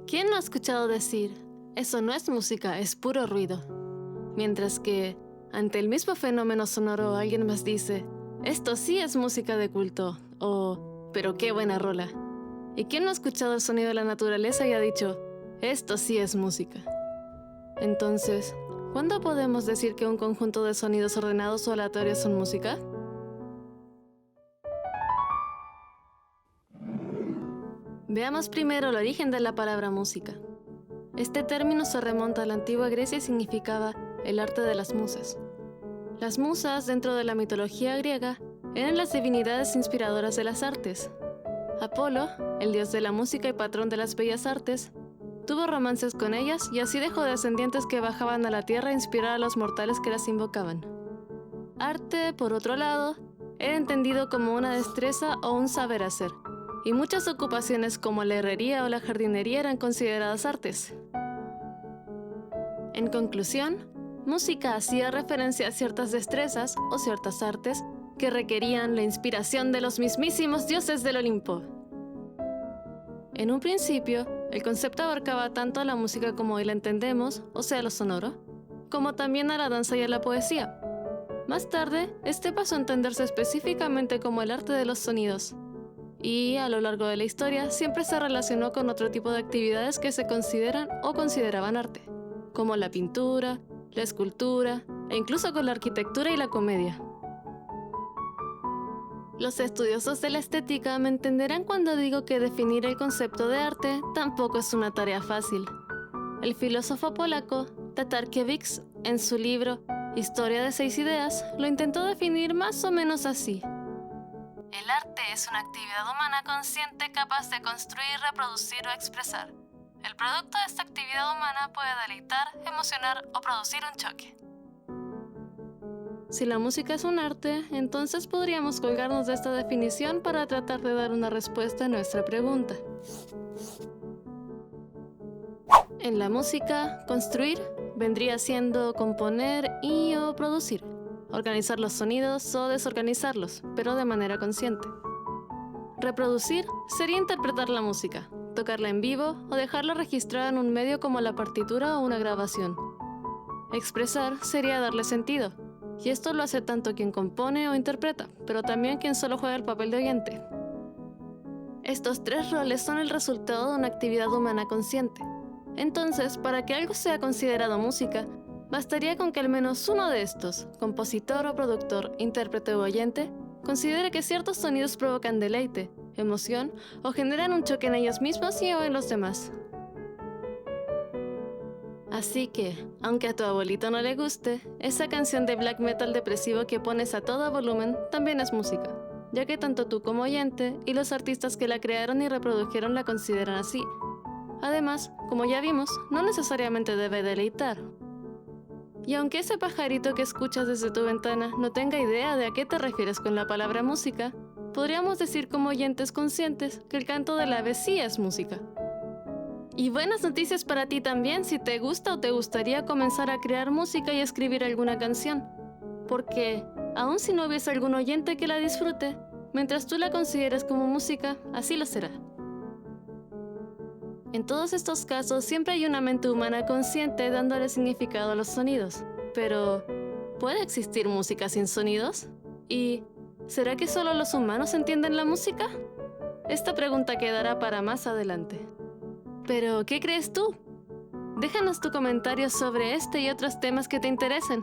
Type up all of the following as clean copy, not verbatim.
¿Quién no ha escuchado decir, eso no es música, es puro ruido? Mientras que, ante el mismo fenómeno sonoro, alguien más dice, esto sí es música de culto, o, pero qué buena rola. ¿Y quién no ha escuchado el sonido de la naturaleza y ha dicho, esto sí es música? Entonces, ¿cuándo podemos decir que un conjunto de sonidos ordenados o aleatorios son música? Veamos primero el origen de la palabra música. Este término se remonta a la antigua Grecia y significaba el arte de las musas. Las musas, dentro de la mitología griega, eran las divinidades inspiradoras de las artes. Apolo, el dios de la música y patrón de las bellas artes, tuvo romances con ellas y así dejó descendientes que bajaban a la tierra a inspirar a los mortales que las invocaban. Arte, por otro lado, era entendido como una destreza o un saber hacer, y muchas ocupaciones como la herrería o la jardinería eran consideradas artes. En conclusión, música hacía referencia a ciertas destrezas o ciertas artes que requerían la inspiración de los mismísimos dioses del Olimpo. En un principio, el concepto abarcaba tanto a la música como hoy la entendemos, o sea, lo sonoro, como también a la danza y a la poesía. Más tarde, este pasó a entenderse específicamente como el arte de los sonidos, y a lo largo de la historia siempre se relacionó con otro tipo de actividades que se consideran o consideraban arte, como la pintura, la escultura e incluso con la arquitectura y la comedia. Los estudiosos de la estética me entenderán cuando digo que definir el concepto de arte tampoco es una tarea fácil. El filósofo polaco Tatarkiewicz, en su libro Historia de 6 ideas, lo intentó definir más o menos así. El arte es una actividad humana consciente capaz de construir, reproducir o expresar. El producto de esta actividad humana puede deleitar, emocionar o producir un choque. Si la música es un arte, entonces podríamos colgarnos de esta definición para tratar de dar una respuesta a nuestra pregunta. En la música, construir vendría siendo componer y o producir, organizar los sonidos o desorganizarlos, pero de manera consciente. Reproducir sería interpretar la música, tocarla en vivo o dejarla registrada en un medio como la partitura o una grabación. Expresar sería darle sentido, y esto lo hace tanto quien compone o interpreta, pero también quien solo juega el papel de oyente. Estos 3 roles son el resultado de una actividad humana consciente. Entonces, para que algo sea considerado música, bastaría con que al menos uno de estos, compositor o productor, intérprete o oyente, considere que ciertos sonidos provocan deleite, emoción o generan un choque en ellos mismos y o en los demás. Así que, aunque a tu abuelito no le guste, esa canción de black metal depresivo que pones a todo volumen también es música, ya que tanto tú como oyente y los artistas que la crearon y reprodujeron la consideran así. Además, como ya vimos, no necesariamente debe deleitar. Y aunque ese pajarito que escuchas desde tu ventana no tenga idea de a qué te refieres con la palabra música, podríamos decir como oyentes conscientes que el canto del ave sí es música. Y buenas noticias para ti también si te gusta o te gustaría comenzar a crear música y escribir alguna canción. Porque, aun si no hubiese algún oyente que la disfrute, mientras tú la consideres como música, así lo será. En todos estos casos siempre hay una mente humana consciente dándole significado a los sonidos. Pero, ¿puede existir música sin sonidos? ¿Y será que solo los humanos entienden la música? Esta pregunta quedará para más adelante. Pero, ¿qué crees tú? Déjanos tu comentario sobre este y otros temas que te interesen.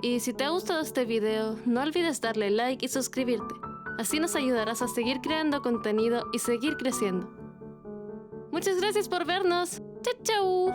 Y si te ha gustado este video, no olvides darle like y suscribirte. Así nos ayudarás a seguir creando contenido y seguir creciendo. Muchas gracias por vernos. ¡Chau, chau!